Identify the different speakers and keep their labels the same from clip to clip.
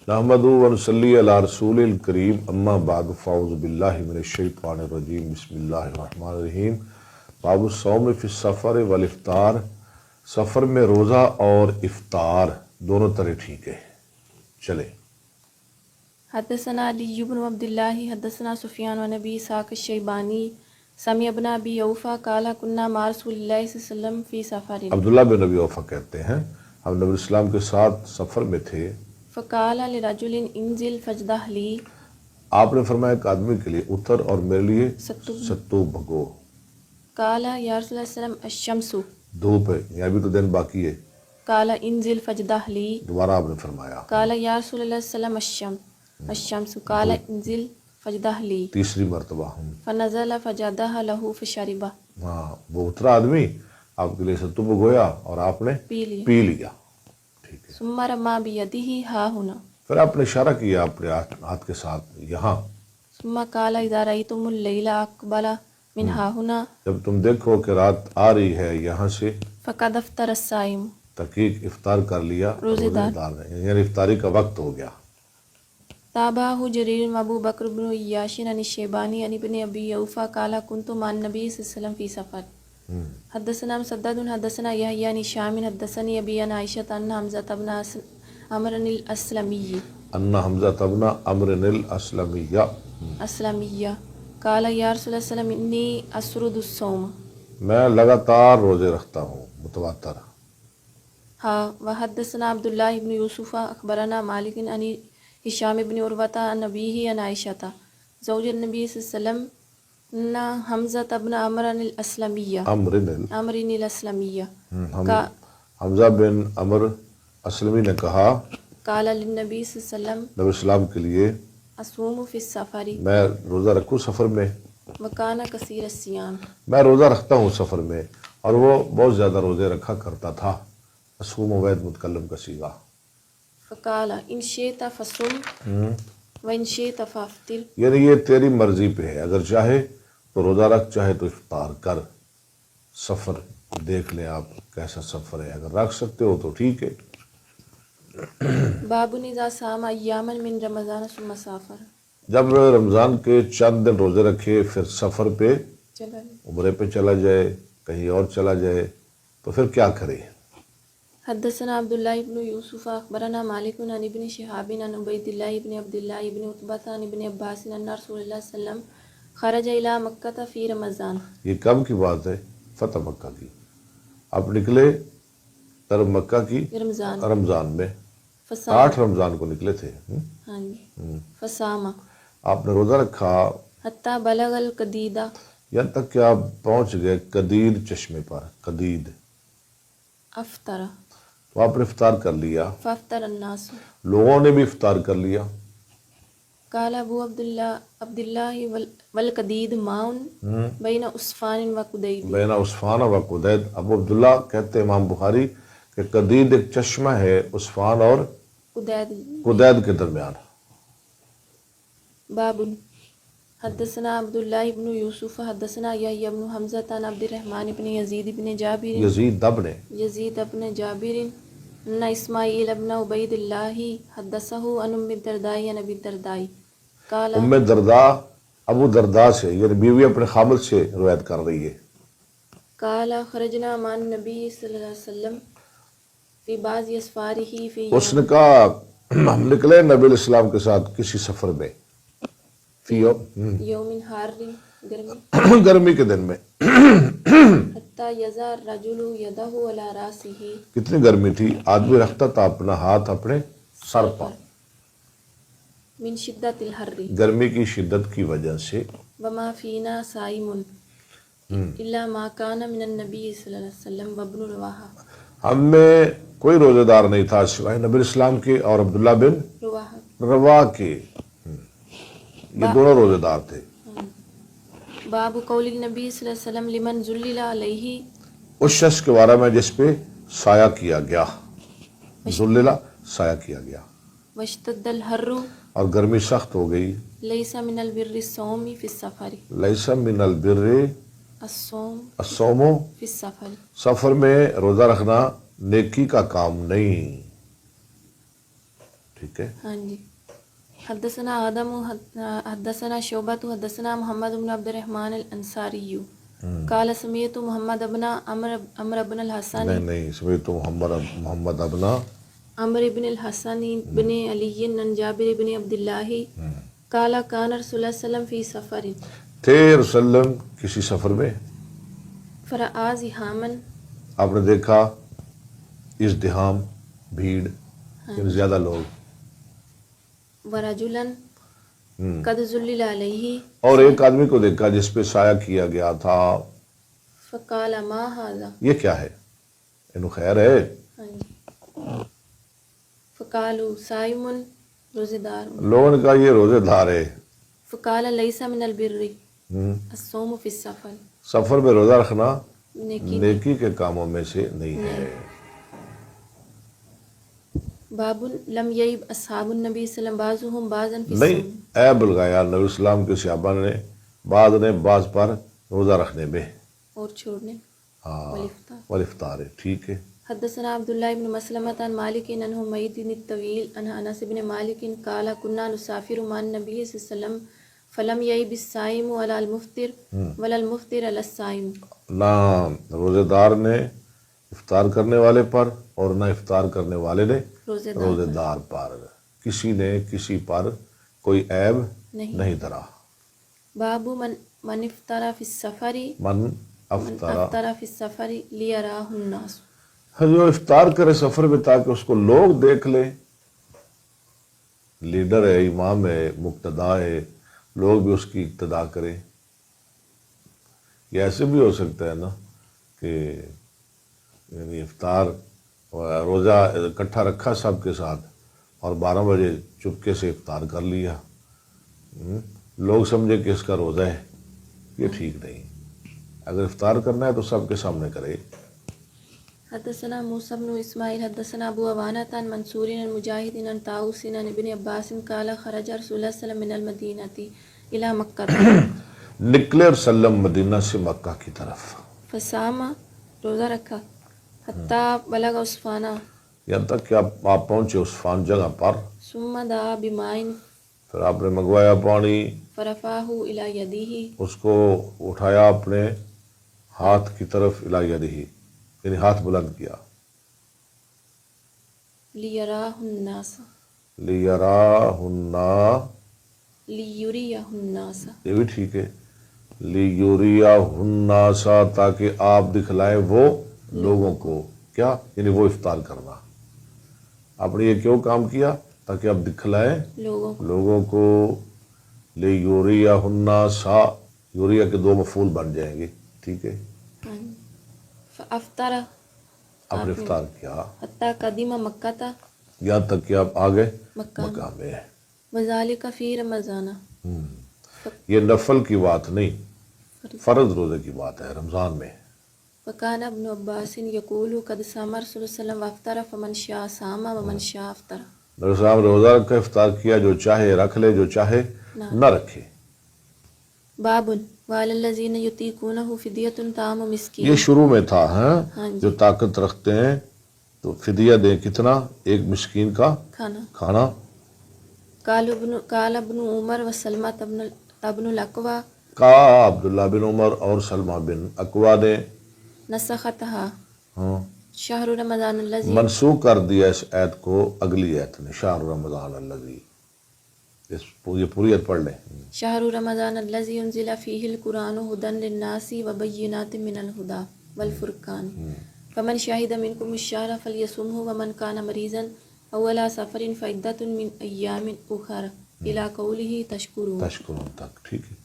Speaker 1: نحمدہ و نصلی علی رسول الکریم اما بعد فاعوذ باللہ من الشیطان الرجیم بسم اللہ الرحمن الرحیم باب الصوم فی السفر والافطار، سفر میں روزہ اور افطار دونوں طرح ٹھیک ہے۔ چلے
Speaker 2: حدثنا علی بن عبد اللہ حدثنا سفیان و نبی اسحاق الشیبانی سمع ابن ابی اوفا قال کنا مع رسول اللہ صلی اللہ علیہ وسلم فی سفر،
Speaker 1: عبداللہ بن ابی اوفا کہتے ہیں ہم نبی اسلام کے ساتھ سفر میں تھے،
Speaker 2: فقال لرجل انزل فجدہ لی،
Speaker 1: آپ نے فرمایا ایک آدمی کے لیے اتر اور میرے لیے ستو بھگو۔
Speaker 2: قال یا رسول اللہ صلی اللہ علیہ وسلم الشمس،
Speaker 1: دھوپ ہے، یہاں بھی تو دن باقی ہے۔
Speaker 2: قال انزل فجدہ لی،
Speaker 1: دوبارہ آپ نے فرمایا
Speaker 2: قال یا رسول اللہ صلی اللہ علیہ وسلم الشمس، قال انزل فجدہ لی،
Speaker 1: تیسری مرتبہ
Speaker 2: فنزل فجدہ لہو فشربہ،
Speaker 1: ہاں وہ اترا آدمی آپ کے لیے ستو بھگویا اور آپ نے پی لیا، ٹھیک ہے۔
Speaker 2: ثم رما بیدہ ہا ہنا،
Speaker 1: پھر آپ نے اشارہ کیا اپنے ہاتھ کے ساتھ یہاں،
Speaker 2: ثم قال اذا رأیتم اللیل اقبل من ہا ہنا
Speaker 1: جب تم دیکھو کہ رات آ رہی ہے یہاں سے،
Speaker 2: فقد افطر الصائم،
Speaker 1: تحقیق افطار کر لیا
Speaker 2: روزے دار
Speaker 1: نے، یعنی افطاری کا وقت ہو گیا۔
Speaker 2: تابعہ جریر و ابو بکر بن عیاش عن الشیبانی عن ابن ابی اوفا قال كنت مع النبي صلی اللہ علیہ وسلم فی سفر، حدثنا مسدد حدثنا یحیی عن هشام حدثني ابی عن عائشہ ان حمزہ بن عمرو الاسلمی
Speaker 1: ان حمزہ بن عمرو الاسلمی
Speaker 2: قال یا رسول اللہ صلی اللہ علیہ وسلم انی اسرد الصوم،
Speaker 1: میں لگاتار روزے رکھتا ہوں، متواتر۔
Speaker 2: ہاں وحدثنا عبداللہ بن یوسف اخبرنا مالک عن ہشام بن عروۃ عن ابیہ عن عائشہ زوج النبی صلی اللہ علیہ وسلم ان حمزہ بن عمرو الاسلمی
Speaker 1: حمزہ بن عمرو اسلمی نے کہا
Speaker 2: قال للنبی صلی اللہ علیہ وسلم
Speaker 1: نبی اسلام کے لیے
Speaker 2: اصوم فی السفر
Speaker 1: میں روزہ رکھوں سفر میں،
Speaker 2: وکان کثیر الصیام،
Speaker 1: میں روزہ رکھتا ہوں سفر میں، اور وہ بہت زیادہ روزے رکھا کرتا تھا۔ اصوم وید متکلم کا صیغہ۔
Speaker 2: فقال ان شئت فصم وان شئت فافطر،
Speaker 1: یعنی یہ تیری مرضی پہ ہے، اگر چاہے تو روزہ رکھ، چاہے تو افطار کر۔ سفر دیکھ لیں آپ کیسا سفر ہے، اگر رکھ سکتے ہو تو ٹھیک ہے۔
Speaker 2: باب اذا صام ایاما من رمضان ثم سافر،
Speaker 1: جب رمضان کے چند دن روزے رکھے پھر سفر پہ عمرے پہ چلا جائے، کہیں اور چلا جائے تو پھر کیا کرے؟
Speaker 2: حدثنا عبداللہ بن یوسف اخبرنا مالک عن ابن شہاب عن عبید اللہ بن عبد اللہ بن عتبہ عن ابن عباس ان رسول اللہ صلی اللہ علیہ وسلم خرج الی مکہ فی رمضان،
Speaker 1: یہ کب کی بات ہے؟ فتح مکہ کی، آپ نکلے طرف مکہ کی رمضان میں، 8 رمضان کو نکلے تھے۔
Speaker 2: ہاں جی، فصام
Speaker 1: آپ نے روزہ رکھا
Speaker 2: حتی بلغ القدیدہ،
Speaker 1: یہاں تک کہ آپ پہنچ گئے قدید چشمے پر، قدید،
Speaker 2: افطر
Speaker 1: تو آپ نے افطار کر لیا،
Speaker 2: فافطر الناس،
Speaker 1: لوگوں نے بھی افطار کر لیا۔
Speaker 2: قال ابو عبداللہ والقدید ماؤن بین عصفان و قدید،
Speaker 1: بین عصفان و قدید، ابو عبداللہ کہتے ہیں امام بخاری کہ قدید ایک چشمہ ہے عصفان اور قدید کے درمیان۔
Speaker 2: باب حدثنا عبداللہ بن یوسف حدثنا یحیی بن حمزہ عن عبد الرحمن بن یزید بن جابر یزید بن جابر ان اسماعیل بن عبید اللہ حدثہ عن ام الدرداء عن ابی الدرداء قال،
Speaker 1: ام درداء ابو درداء سے، یعنی بیوی اپنے خامد سے روایت کر رہی ہے۔
Speaker 2: قال خرجنا مع النبی صلی اللہ علیہ وسلم فی بعض اسفارہ فی
Speaker 1: اس نے کہا ہم نکلے نبی علیہ السلام کے ساتھ کسی سفر میں، فی
Speaker 2: یوم حار، گرمی،
Speaker 1: گرمی کے دن میں،
Speaker 2: حتی یضع الرجل یدہ علی راسہ،
Speaker 1: کتنی گرمی تھی، آدمی رکھتا تھا اپنا ہاتھ اپنے سر پر،
Speaker 2: من شدت الحر،
Speaker 1: گرمی کی شدت کی وجہ سے۔
Speaker 2: وما فینا صائم الا ما کان من النبی صلی اللہ علیہ وسلم وابن رواحہ،
Speaker 1: ہم میں کوئی روزے دار نہیں تھا سوائے نبی الاسلام کے اور عبداللہ بن رواحہ کے، یہ دونوں روزے دار تھے۔
Speaker 2: باب قول النبی صلی اللہ علیہ وسلم لمن ذلل علیہ،
Speaker 1: اس شخص کے بارے میں جس پہ سایہ کیا گیا، ذلل سایہ کیا گیا،
Speaker 2: واشتد الحر،
Speaker 1: اور گرمی سخت ہو گئی۔
Speaker 2: لیس من البر الصوم فی السفر،
Speaker 1: لیس من البر الصوم
Speaker 2: فی السفر،
Speaker 1: سفر میں روزہ رکھنا نیکی کا کام نہیں، ٹھیک ہے.
Speaker 2: ہاں جی. حدثنا آدم حدثنا شعبۃ حدثنا محمد بن عبد الرحمن الانصاری قال سمعت محمد بن عمرو بن الحسن
Speaker 1: نہیں سمعت محمد ابن
Speaker 2: عمرو بن الحسن بن علی عن جابر بن عبد اللہ قال کان رسول اللہ صلی اللہ علیہ وسلم فی سفر
Speaker 1: تھے رسول اللہ کسی سفر میں،
Speaker 2: فرآ زحامن
Speaker 1: آپ نے دیکھا ازدحام، بھیڑ، یعنی زیادہ لوگ،
Speaker 2: ورجلن قد ذلل علیہ
Speaker 1: اور ایک آدمی کو دیکھا جس پہ سایہ کیا گیا تھا.
Speaker 2: فقال ما ھذا،
Speaker 1: یہ کیا ہے؟ انو خیر ہے؟
Speaker 2: ہاں جی. فقالوا صائم، روزے دار.
Speaker 1: لوگوں نے کہا یہ روزے دار ہے.
Speaker 2: فقال لیس من البر الصوم فی السفر،
Speaker 1: سفر میں روزہ رکھنا
Speaker 2: نیکی.
Speaker 1: نیکی کے کاموں میں سے نہیں ہے.
Speaker 2: باب لم یعب اصحاب النبی صلی اللہ علیہ وسلم بعضهم بعضا فی
Speaker 1: نہیں
Speaker 2: الصوم،
Speaker 1: عیب لگایا نبی اسلام کے صحابہ نے بعض پر روزہ رکھنے میں.
Speaker 2: اور چھوڑنے.
Speaker 1: ہاں
Speaker 2: والافطار.
Speaker 1: والافطار ہے. ٹھیک ہے.
Speaker 2: حدثنا عبداللہ بن مسلمۃ عن مالک عن حمید الطویل عن انس بن مالک قال كنا نسافر مع النبي صلی اللہ علیہ وسلم فلم یعب الصائم ولا المفطر ولا المفطر علی الصائم.
Speaker 1: نہ روزے دار نے افطار کرنے والے پر اور نہ افطار کرنے والے نے روزے دار پر، کسی نے کسی پر کوئی عیب نہیں دھرا.
Speaker 2: باب من افطر فی السفر
Speaker 1: من
Speaker 2: افطر
Speaker 1: افطار
Speaker 2: فی السفر لیراہ الناس،
Speaker 1: جو افطار کرے سفر میں تاکہ اس کو لوگ دیکھ لیں. لیڈر ہے، امام ہے، مقتدا ہے، لوگ بھی اس کی اقتدا کریں. یہ ایسے بھی ہو سکتا ہے نا کہ یعنی افطار روزہ اکٹھا رکھا سب کے ساتھ اور 12 بجے چپکے سے افطار کر لیا، لوگ سمجھے کہ اس کا روزہ ہے. یہ ٹھیک نہیں. اگر افطار کرنا ہے تو سب کے سامنے کرے.
Speaker 2: حدثنا موسیٰ بن اسماعیل حدثنا ابو عوانۃ عن منصور عن مجاہد عن طاؤس عن ابن عباس قال خرج رسول اللہ صلی اللہ علیہ وسلم من المدینۃ الی مکہ،
Speaker 1: نکلے اور سلم مدینہ سے مکہ کی طرف.
Speaker 2: فصام، روزہ رکھا، حتیٰ بلغ عصفانہ،
Speaker 1: یہاں تک کہ آپ پہنچے عصفان جگہ پر.
Speaker 2: ثم دعا بماء،
Speaker 1: پھر آپ نے منگوایا پانی،
Speaker 2: فرفعہ الی یدیہ،
Speaker 1: اس کو اٹھایا اپنے ہاتھ کی طرف، الی یدہ یعنی ہاتھ بلند کیا.
Speaker 2: لیراہ الناس،
Speaker 1: لیراہ الناس،
Speaker 2: لیریہ الناس،
Speaker 1: یہ بھی ٹھیک ہے. لیریہ الناس، تاکہ آپ دکھلائیں وہ لوگوں کو. کیا یعنی وہ افطار کرنا. آپ نے یہ کیوں کام کیا؟ تاکہ آپ دکھلائیں لوگوں کو. لیریہ الناس، یوریا کے 2 مفعول بن جائیں گے. ٹھیک ہے.
Speaker 2: فافطر،
Speaker 1: آپ نے افطار کیا
Speaker 2: حتیٰ قدم مکہ،
Speaker 1: یہاں تک کہ آپ آگئے
Speaker 2: مکہ
Speaker 1: مکہ میں.
Speaker 2: وذالک فی رمضان،
Speaker 1: یہ نفل کی بات نہیں، فرض روزے کی بات ہے رمضان میں.
Speaker 2: وکان ابن عباس یقول قد صام رسول اللہ صلی اللہ علیہ وسلم وافطر فمن شاء صام ومن شاء افطر.
Speaker 1: نبی صاحب نے روزہ رکھا، افطار کیا، جو چاہے رکھ لے، جو چاہے نہ رکھے.
Speaker 2: باب وعلی الذین یطیقونہ فدیۃ طعام مسکین،
Speaker 1: یہ شروع میں تھا.
Speaker 2: ہاں جی.
Speaker 1: جو طاقت رکھتے ہیں تو فدیہ دیں. کتنا؟ 1 مسکین کا کھانا.
Speaker 2: قال ابن عمر وسلمہ ابن الاکوع،
Speaker 1: کہا عبداللہ بن عمر اور سلمہ بن اکوع نے،
Speaker 2: نسختھا شہر رمضان الذی،
Speaker 1: منسوخ کر دیا اس آیت کو اگلی آیت نے. شہر رمضان الذی، یہ پوری آیت پڑھ لیں.
Speaker 2: شہر رمضان الذی انزل فیہ القرآن ھدی للناس وبینات من الھدی والفرقان فمن شہد منکم الشہر فلیصمہ ومن کان مریضا او علی سفر فعدۃ من ایام اخر الی قولہ تشکرون
Speaker 1: تک. ٹھیک ہے.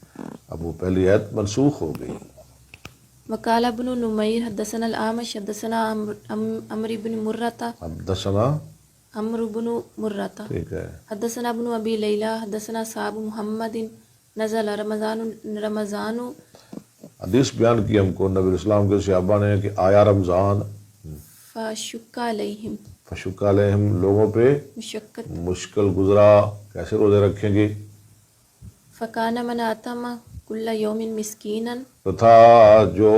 Speaker 1: اب وہ پہلی آیت منسوخ ہو گئی.
Speaker 2: وقال ابن نمیر حدثنا الاعمش حدثنا عمرو بن مرۃ
Speaker 1: حدثنا
Speaker 2: عمرو بن مرۃ
Speaker 1: ٹھیک ہے.
Speaker 2: حدثنا ابن ابی لیلہ حدثنا صاحب محمد نزل رمضان.
Speaker 1: حدیث بیان کی ہم کو نبی اسلام کے صحابہ نے کہ آیا رمضان،
Speaker 2: فشک علیہم،
Speaker 1: فشک علیہم، لوگوں پہ
Speaker 2: مشقت،
Speaker 1: مشکل گزرا. کیسے روزے رکھیں گے؟
Speaker 2: فکان من اطعم کل یوم مسکینا،
Speaker 1: تو تھا جو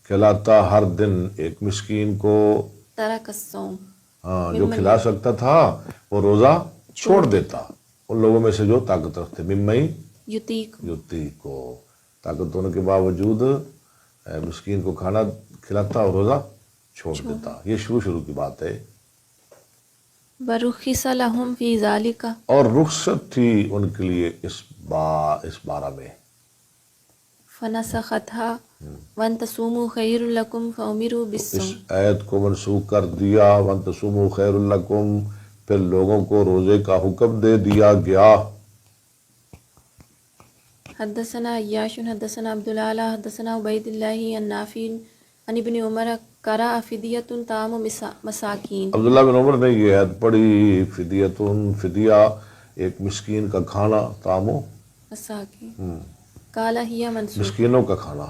Speaker 1: کھلاتا ہر دن ایک مسکین کو.
Speaker 2: ترک الصوم،
Speaker 1: جو کھلا سکتا تھا وہ روزہ چھوڑ دیتا ان لوگوں میں سے جو طاقت رکھتے، ممن
Speaker 2: یطیق
Speaker 1: یطیق کو، طاقت ہونے کے باوجود مسکین کو کھانا کھلاتا اور روزہ چھوڑ دیتا. یہ شروع کی بات ہے.
Speaker 2: ورخص لهم فی ذالک،
Speaker 1: اور رخصت تھی ان کے لیے اس بارہ میں.
Speaker 2: فنسختها وان تصوموا خیر لکم فامروا
Speaker 1: اس
Speaker 2: بالصوم.
Speaker 1: آیت کو منسوخ کر دیا، وَأَن تَصُومُوا خَيْرٌ لَكُمْ، پھر لوگوں کو روزے کا حکم دے دیا گیا.
Speaker 2: حدثنا عیاش حدثنا عبد الاعلی حدثنا عبید اللہ النافع عن ابن عمر قرأ فدیۃ طعام مساکین.
Speaker 1: عبداللہ بن عمر نے یہ آیت پڑھی، فدیتن، فدیہ ایک مسکین کا کھانا، طعام
Speaker 2: مساکین، قال ہی منسوخ،
Speaker 1: مسکینوں کا کھانا.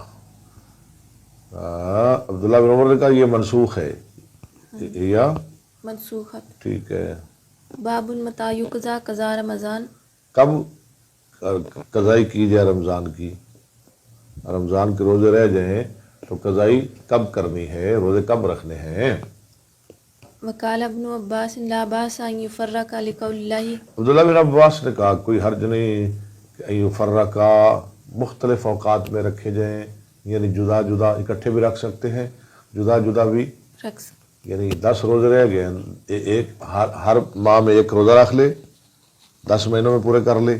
Speaker 1: عبداللہ بن عمر نے کہا یہ منسوخ ہے یا
Speaker 2: منسوخت.
Speaker 1: ٹھیک ہے.
Speaker 2: باب متی یقضی قضاء رمضان،
Speaker 1: کب قضائی کی جائے رمضان کی؟ رمضان کے روزے رہ جائیں تو قضائی کب کرنی ہے، روزے کب رکھنے ہیں؟
Speaker 2: وقال ابن عباس لا باس ان یفرق لقول اللہ،
Speaker 1: عبداللہ بن عباس نے کہا کوئی حرج نہیں کہ ان یفرقا، مختلف اوقات میں رکھے جائیں، یعنی جدا جدا اکٹھے بھی رکھ سکتے ہیں، جدا جدا بھی.
Speaker 2: رکھ سکتے.
Speaker 1: یعنی 10 روزے رہ گئے، ایک ہر ماہ میں ایک روزہ رکھ لے، 10 مہینوں میں پورے کر لے.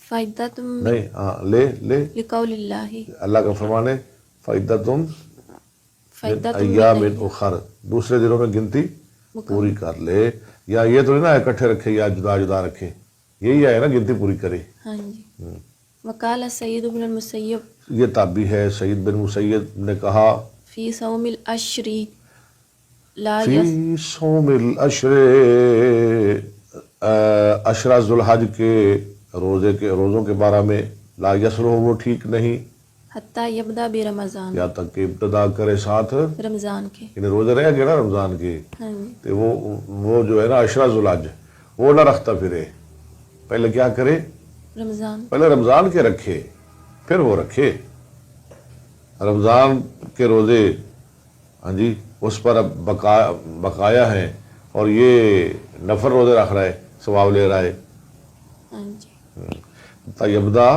Speaker 2: فائدہ تم
Speaker 1: نہیں ہاں لے
Speaker 2: لقول اللہ،
Speaker 1: اللہ کا فرمان ہے فَعِدَّةٌ
Speaker 2: فائدہ
Speaker 1: مِنْ أَيَّامٍ أُخَرَ، دوسرے دنوں میں گنتی پوری کر لے. یا یہ تو نہیں نا اکٹھے رکھے یا جدا جدا رکھے، یہی ہے نا گنتی پوری کرے.
Speaker 2: ہاں جی. وقال سعید بن المسیب،
Speaker 1: یہ تابعی ہے، سعید بن مسیب نے کہا
Speaker 2: فی صوم العشر لا
Speaker 1: فی صوم العشر، عشرہ ذوالحج کے روزوں کے بارے میں، لا یسلو، وہ ٹھیک نہیں،
Speaker 2: حتی یبدا برمضان،
Speaker 1: یہاں تک کہ ابتدا کرے ساتھ،
Speaker 2: رمضان کے.
Speaker 1: یعنی روزے رہ گئے نا رمضان کے،
Speaker 2: ہاں جی.
Speaker 1: تو وہ جو ہے نا عشرہ ذوالحج وہ نہ رکھتا پھرے، پہلے کیا کرے،
Speaker 2: رمضان
Speaker 1: پہلے رمضان کے رکھے پھر وہ رکھے. رمضان کے روزے ہاں جی اس پر اب بقایا ہیں، اور یہ نفر روزے رکھ رہا ہے، ثواب لے رہا ہے.
Speaker 2: ہاں جی.
Speaker 1: طیبدہ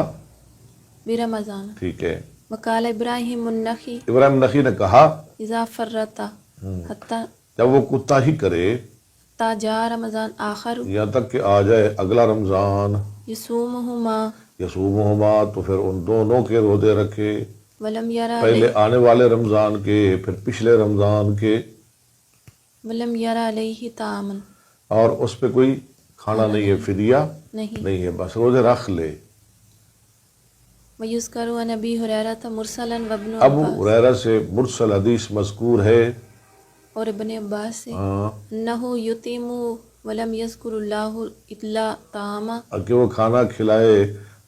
Speaker 2: برمضان.
Speaker 1: ٹھیک ہے.
Speaker 2: وقال ابراہیم النخی
Speaker 1: ابراہیم نخی نے کہا
Speaker 2: اذا فرتا حتی
Speaker 1: جب وہ کتا ہی کرے
Speaker 2: تا جا رمضان آخر
Speaker 1: یہاں تک کہ آ جائے اگلا رمضان،
Speaker 2: یصومہما،
Speaker 1: یصومہما، تو پھر ان دونوں کے روزے رکھے،
Speaker 2: ولم یرا
Speaker 1: پہلے آنے والے رمضان کے پھر پچھلے رمضان کے،
Speaker 2: ولم یرا علیہ طعاما،
Speaker 1: اور اس پہ کوئی کھانا نہیں ہے، فدیہ
Speaker 2: نہیں
Speaker 1: ہے، بس روزے رکھ لے.
Speaker 2: ویذکر عن ابی ہریرہ مرسلا وابن
Speaker 1: ابو
Speaker 2: عباس،
Speaker 1: ہریرہ سے مرسل حدیث مذکور ہے،
Speaker 2: اور ابن عباس سے
Speaker 1: ہاں
Speaker 2: انہ یطعم ولم یذکر اللہ الا طعاما،
Speaker 1: کہ وہ کھانا کھلائے،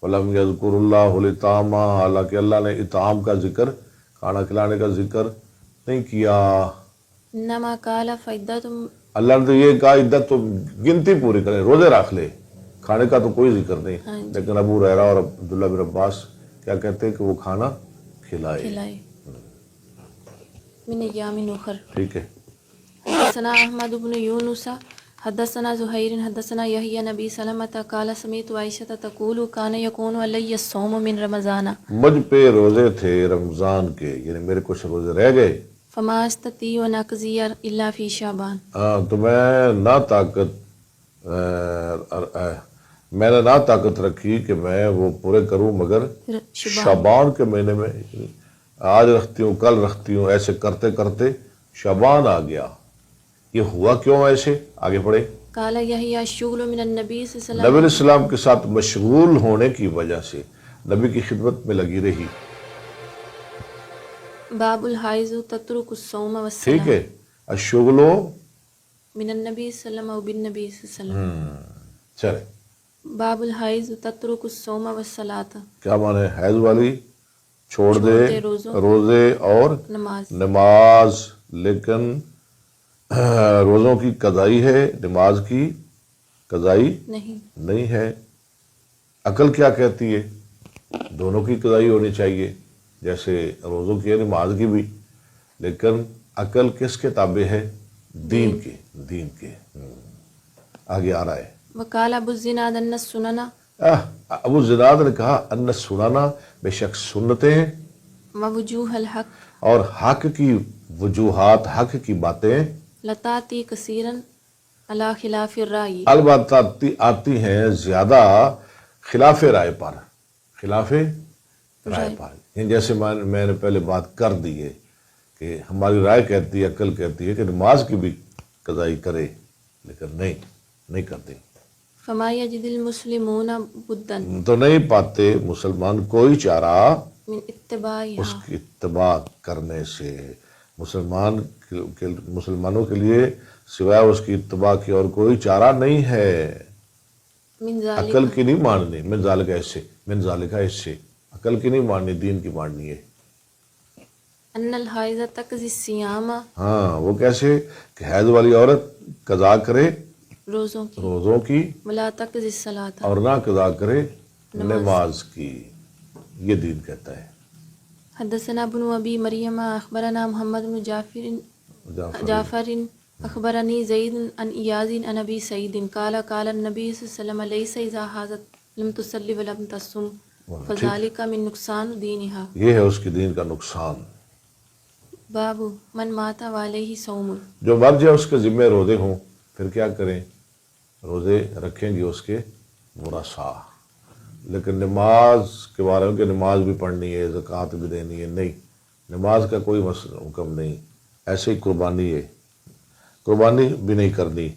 Speaker 1: ولم یذکر اللہ الطعام، حالانکہ اللہ نے اطعام کا ذکر، کھانا کھلانے کا ذکر نہیں کیا.
Speaker 2: انما قال فعدۃ،
Speaker 1: اللہ نے تو یہ کہا عدت تو گنتی پوری کرے، روزے رکھ لے، کھانے کا تو کوئی ذکر نہیں.
Speaker 2: ہاں جی.
Speaker 1: لیکن ابو ہریرہ اور عبداللہ بن عباس کیا کہتے ہیں کہ وہ کھانا کھلائے.
Speaker 2: من ایام اخر.
Speaker 1: ٹھیک ہے.
Speaker 2: حدثنا احمد بن یونس حدثنا زہیر حدثنا یحیی عن ابی سلمۃ قال سمعت عائشہ تقول کان یکون علی الصوم من رمضان،
Speaker 1: مجھ پہ روزے تھے رمضان کے، یعنی میرے کچھ روزے رہ گئے،
Speaker 2: فما استطیع ان اقضی الا فی شعبان،
Speaker 1: تو میں نے نہ طاقت رکھی کہ میں وہ پورے کروں مگر شعبان کے مہینے میں. آج رکھتی ہوں کل رکھتی ہوں، ایسے کرتے کرتے شعبان آ گیا. یہ ہوا کیوں ایسے؟ آگے پڑھے.
Speaker 2: قال یحیی الشغل من النبی صلی اللہ
Speaker 1: نبی
Speaker 2: علیہ
Speaker 1: علیہ السلام کے ساتھ مشغول ہونے کی وجہ سے، نبی کی خدمت میں لگی رہی.
Speaker 2: باب الحائض تترک الصوم
Speaker 1: ٹھیک
Speaker 2: والصلاۃ،
Speaker 1: ہے. الشغل
Speaker 2: من النبی صلی اللہ علیہ وسلم و بالنبی صلی اللہ علیہ وسلم.
Speaker 1: چلے.
Speaker 2: باب الحائض تترک الصوم والصلاۃ،
Speaker 1: کیا معنی ہے؟ حیض والی چھوڑ دے
Speaker 2: روزوں
Speaker 1: روزے اور
Speaker 2: نماز.
Speaker 1: نماز، لیکن روزوں کی قضائی ہے، نماز کی قضائی نہیں ہے. عقل کیا کہتی ہے؟ دونوں کی قضائی ہونی چاہیے، جیسے روزوں کی ہے نماز کی بھی، لیکن عقل کس کے تابع ہے؟ دین کے. آگے آ رہا ہے.
Speaker 2: وقال ابو الزناد ان السنن
Speaker 1: ابو زناد نے کہا ان سنانا بے شک سنتیں
Speaker 2: ووجوہ الحق
Speaker 1: اور حق کی وجوہات حق کی باتیں
Speaker 2: لتاتی کثیرا علی خلاف الرأی
Speaker 1: البتہ آتی ہیں زیادہ خلاف رائے پر، خلاف رائے پر. یعنی جیسے میں نے پہلے بات کر دی ہے کہ ہماری رائے کہتی ہے، عقل کہتی ہے کہ نماز کی بھی قضائی کرے، لیکن نہیں کرتے.
Speaker 2: فما یجد المسلمون بدا
Speaker 1: تو نہیں پاتے مسلمان کوئی چارہ
Speaker 2: من اتباعها
Speaker 1: اس کی اتباع کرنے سے. مسلمانوں کے لیے سوائے اس کی اتباع کی اور کوئی چارہ نہیں ہے.
Speaker 2: من
Speaker 1: عقل
Speaker 2: ذالک
Speaker 1: کی نہیں ماننی، من ذالک ایسے عقل کی نہیں ماننی، دین کی ماننی ہے.
Speaker 2: ان الحائض تقضی الصیام
Speaker 1: ہاں وہ کیسے کہ حیض والی عورت قضا کرے
Speaker 2: روزوں کی
Speaker 1: روزوں کی
Speaker 2: ولا تقضی الصلاۃ
Speaker 1: اور نہ قضا کرے نماز کی. یہ دین کہتا ہے.
Speaker 2: حدثنا ابن ابی مریم اخبرنا محمد بن جعفر اخبرنی زید عن ایاز عن ابی سعید قال قال النبی صلی اللہ علیہ وسلم لیس اذا حاضت لم تصلی ولم تصم فذلک من نقصان دینها.
Speaker 1: یہ ہے اس کی دین کا نقصان.
Speaker 2: باب من مات وعلیہ صوم
Speaker 1: جو مر جائے اس کے ذمہ روزے ہوں پھر کیا کریں؟ روزے رکھیں گے اس کے ورثاء. لیکن نماز کے بارے میں کہ نماز بھی پڑھنی ہے، زکوٰۃ بھی دینی ہے، نہیں، نماز کا کوئی حکم نہیں. ایسے ہی قربانی ہے، قربانی بھی نہیں کرنی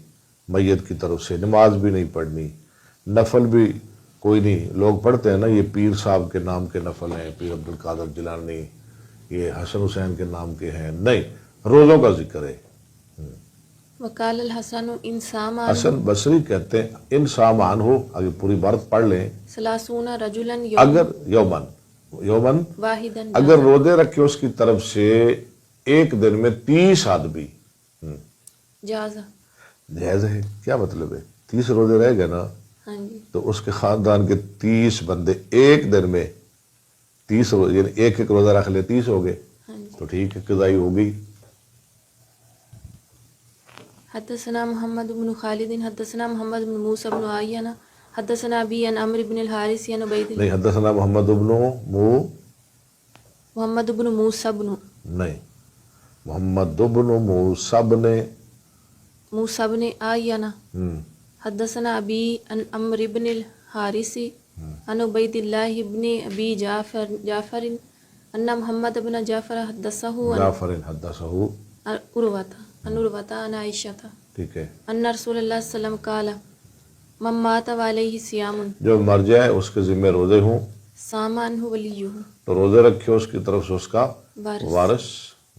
Speaker 1: میت کی طرف سے، نماز بھی نہیں پڑھنی، نفل بھی کوئی نہیں. لوگ پڑھتے ہیں نا یہ پیر صاحب کے نام کے نفل ہیں، پیر عبد القادر جیلانی، یہ حسن حسین کے نام کے ہیں، نہیں، روزوں کا ذکر ہے.
Speaker 2: وقال الحسن ان صام
Speaker 1: حسن بصری کہتے ہیں ان سامان ہو، اگر پوری بارت پڑھ لیں،
Speaker 2: ثلاثون رجلا
Speaker 1: اگر یومن
Speaker 2: واحدا
Speaker 1: اگر روزے رکھے اس کی طرف سے ایک دن میں 30 آدمی
Speaker 2: جاز.
Speaker 1: جائز ہے. کیا مطلب ہے؟ 30 روزے رہ گئے نا،
Speaker 2: ہاں جی
Speaker 1: تو اس کے خاندان کے 30 بندے ایک دن میں 30 روزے، یعنی ایک روزہ رکھ لے 30 ہو گئے،
Speaker 2: ہاں جی.
Speaker 1: تو ٹھیک ہے، قضائی ہوگی.
Speaker 2: حدثنا محمد بن خالد حدثنا محمد بن موسى بن عيان حدثنا ابي عن عمرو بن الحارث عن عبيد
Speaker 1: نہیں، حدثنا محمد
Speaker 2: بن موسى بن
Speaker 1: نہیں، محمد بن
Speaker 2: موسى بن عيان حدثنا ابي عن عمرو بن الحارث عن عبيد الله بن ابي جعفر ان محمد بن جعفر حدثه عروة عن عائشة
Speaker 1: ٹھیک ہے.
Speaker 2: ان رسول اللہ صلی اللہ علیہ وسلم قال من مات وعلیہ صیام
Speaker 1: جو مر جائے اس کے ذمہ روزے ہوں
Speaker 2: صام عنہ ولیہ
Speaker 1: تو روزے رکھے اس کی طرف سے اس کا وارث.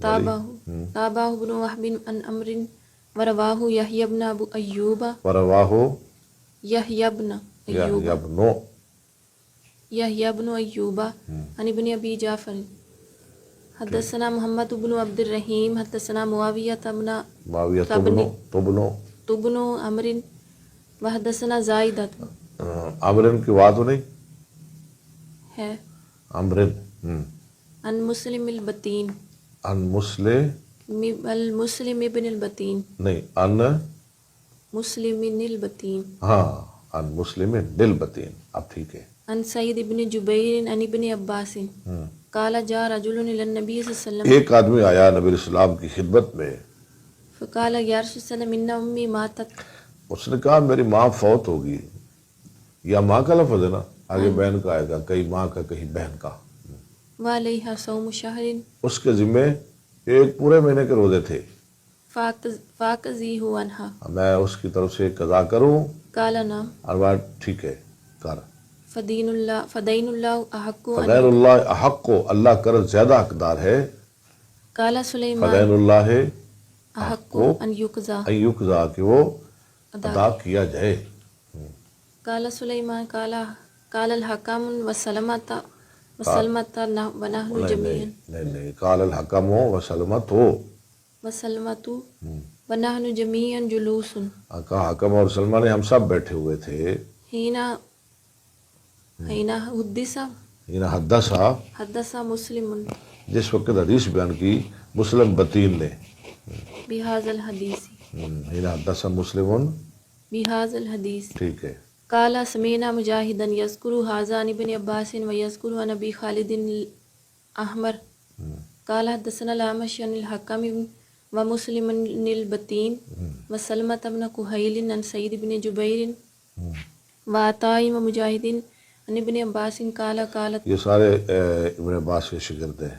Speaker 2: تابعہ بن وہب عن عمر ورواہ یحیی بن ابو ایوب یحیی بن ایوب عن ابن ابی جعفر حدثنا محمد بن عبد الرحیم حدثنا معاویہ تبن عمر وحدثنا زائدۃ.
Speaker 1: عمرن کی بات نہیں
Speaker 2: ہے
Speaker 1: عمرن
Speaker 2: ان مسلم البتین
Speaker 1: ان
Speaker 2: المسلم ابن البتین
Speaker 1: نہیں، ان
Speaker 2: مسلم البتین
Speaker 1: ہاں ان مسلم البتین. اب ٹھیک ہے.
Speaker 2: ان سعید ابن جبیر ان ابن عباس قال جاء رجل الى النبي صلی اللہ علیہ وسلم
Speaker 1: ایک آدمی آیا نبی السلام کی خدمت میں،
Speaker 2: فقال یا رسول اللہ ان امی ماتت
Speaker 1: اس نے کہا میری ماں فوت ہوگی. یا ماں کا لفظ ہے نا، آگے بہن کا آئے گا، کہیں ماں کا کہیں بہن کا.
Speaker 2: وعلیہا صوم شہر
Speaker 1: اس کے ذمے ایک پورے مہینے کے روزے تھے.
Speaker 2: فاقضیہ عنہا
Speaker 1: میں اس کی طرف سے قضا کروں؟
Speaker 2: قال نعم.
Speaker 1: اور ٹھیک ہے کر.
Speaker 2: فدین اللہ احق
Speaker 1: فدین اللہ احق کو اللہ کر زیادہ حقدار ہے.
Speaker 2: قال سلیمان
Speaker 1: فدین اللہ
Speaker 2: احق ان یقضا
Speaker 1: ایقضا کہ وہ ادا کیا جائے.
Speaker 2: قال سلیمان قال الحکم وسلمت ونحن جميعا
Speaker 1: نہیں، قال الحکم وسلمت ہو
Speaker 2: وسلمت ونحن جميعا جلوس.
Speaker 1: کہا حکم اور سلمہ نے ہم سب بیٹھے ہوئے تھے.
Speaker 2: حدث مسلم
Speaker 1: جس وقت حدیث بیان کی مسلم بطین نے
Speaker 2: بهذا الحدیث
Speaker 1: حدث مسلم
Speaker 2: بهذا الحديث.
Speaker 1: ٹھیک ہے.
Speaker 2: قال سمعنا مجاهدا يذكر هذا عن ابن عباس ويذكر عن ابي خالد الاحمر قال حدثنا الأعمش عن الحكم ومسلم البتين وسلمة بن كهيل عن سعيد بن جبير وعطاء ومجاهد عن ابن عباس قال قالت.
Speaker 1: یہ سارے ابن عباس کے شاگرد ہیں.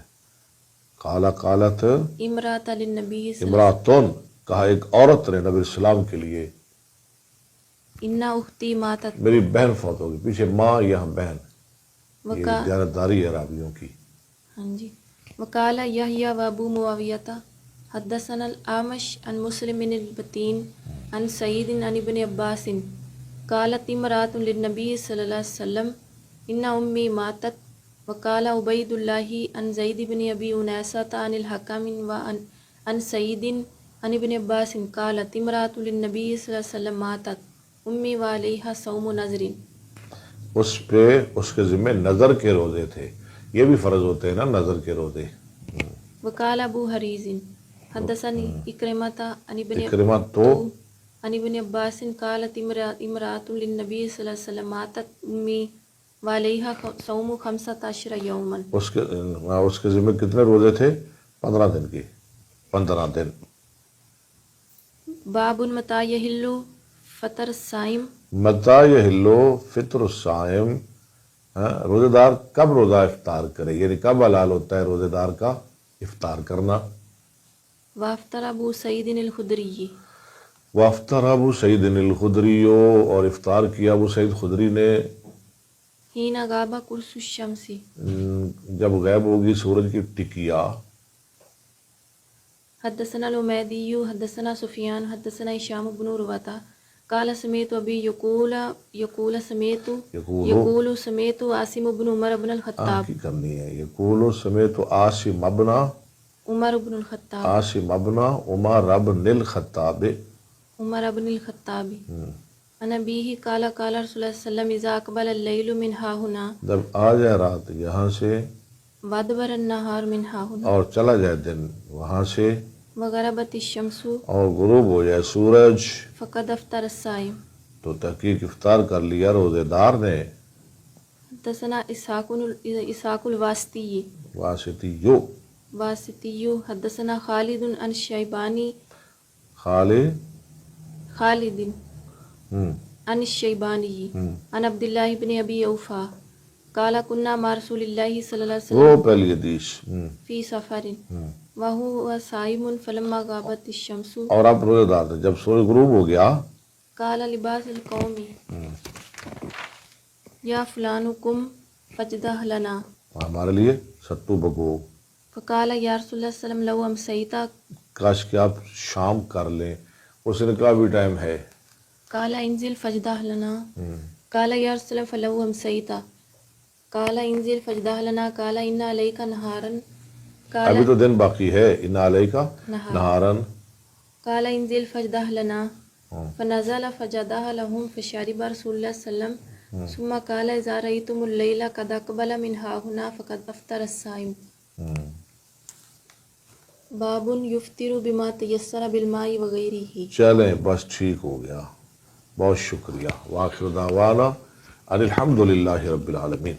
Speaker 1: قالت
Speaker 2: امرأة للنبي
Speaker 1: امراتون، کہا ایک عورت نے نبی السلام کے لیے،
Speaker 2: ان اختی ماتت،
Speaker 1: میری بہن فوت ہوگی. پیچھے ماں یہاں بہن، یہ
Speaker 2: وقال
Speaker 1: دیانتداری ہے عربیوں کی.
Speaker 2: ہاں جی. وقال يحيى وابو معاوية حدثنا الأعمش عن مسلم البتين عن سعيد عن ابن عباس قالت امرأة للنبي صلى الله عليه وسلم إن أمي ماتت. وقال عبيد الله عن زيد بن أبي أناسة عن الحكم وعن سعيد عن ابن عباس قالت امرأة للنبي صلى الله عليه وسلم ماتت أمي وعليها صوم نذر.
Speaker 1: اس پہ اس کے ذمہ نظر کے روزے تھے. یہ بھی فرض ہوتے ہیں نا نظر کے روزے.
Speaker 2: وقال ابو حریز حدثني اکرمۃ عن ابن عباس قالت امرأة للنبي صلی اللہ علیہ وسلم ماتت امی وعلیہا صوم 15 یوما.
Speaker 1: اس کے ذمہ کتنے روزے تھے؟ 15 دن کی. 15 دن.
Speaker 2: باب متى يحل فطر الصائم.
Speaker 1: متى يحل فطر الصائم، روزے دار کب روزہ افطار کرے، یعنی کب حلال ہوتا ہے روزے دار کا افطار کرنا.
Speaker 2: وافطر ابو سعید الخدری.
Speaker 1: وافطر ابو سعید الخدری، اور افطار کیا ابو سعید خدری نے
Speaker 2: حین غاب قرص الشمس،
Speaker 1: جب غائب ہوگی سورج کی ٹکیا.
Speaker 2: حدثنا الحمیدی حدثنا سفیان حدثنا هشام بن عروہ قال سمعت ابی یقول سمعت عاصم بن عمر بن الخطاب.
Speaker 1: کی کرنی ہے یقول سمعت عاصم ابن
Speaker 2: عمر بن الخطاب
Speaker 1: عاصم ابن عمر ابن الخطاب
Speaker 2: عمر بن الخطاب عن ابیہ قال قال رسول اللہ صلی اللہ علیہ وسلم اذا اقبل اللیل من ها هنا،
Speaker 1: جب آ جائے رات یہاں سے
Speaker 2: وادبر النہار من ها هنا،
Speaker 1: اور چلا جائے دن وہاں سے،
Speaker 2: وغربت الشمس
Speaker 1: اور غروب ہو جائے سورج،
Speaker 2: فقد افطر الصائم.
Speaker 1: تو تحقیق افطار کر لیا روزے دار نے.
Speaker 2: حدثنا اسحاق الواسطی واسطی حدثنا خالد عن شیبانی خالد عن الشیبانی عن عبداللہ بن ابی اوفا قال كنا مع رسول اللہ صلی اللہ علیہ
Speaker 1: وہ
Speaker 2: وسلم
Speaker 1: پہلی حدیث
Speaker 2: فی سفر وهو صائم فلما غابت الشمس،
Speaker 1: اور آپ روزے دار تھے جب سورج غروب ہو گیا.
Speaker 2: قال لباس القوم یا فلان قم فجدہ لنا،
Speaker 1: ہمارے لیے ستو بگو.
Speaker 2: فقال یا رسول اللہ صلی اللہ علیہ وسلم لو امسیتا،
Speaker 1: کاش کہ آپ شام کر لیں، اس نے کہا بھی ٹائم ہے.
Speaker 2: قال انزل فجدہ لنا، قال یا رسول اللہ فلو امسیتا، قال انزل فجدہ لنا، قال ان علیک نہارا،
Speaker 1: ابھی تو دن باقی ہے. ان علیہ کا نہارن،
Speaker 2: قال انزل فجدہ لنا، فنزل فجدہ لهم فشرب رسول اللہ صلی اللہ علیہ وسلم ثم قال اذا رأيتم الليل قد اقبل من ها هنا فقد افطر الصائم. باب یفطر بما تیسر بالماء وغیرہ.
Speaker 1: چلیں بس ٹھیک ہو گیا. بہت شکریہ. وآخر دعوانا ان الحمد للہ رب العالمین.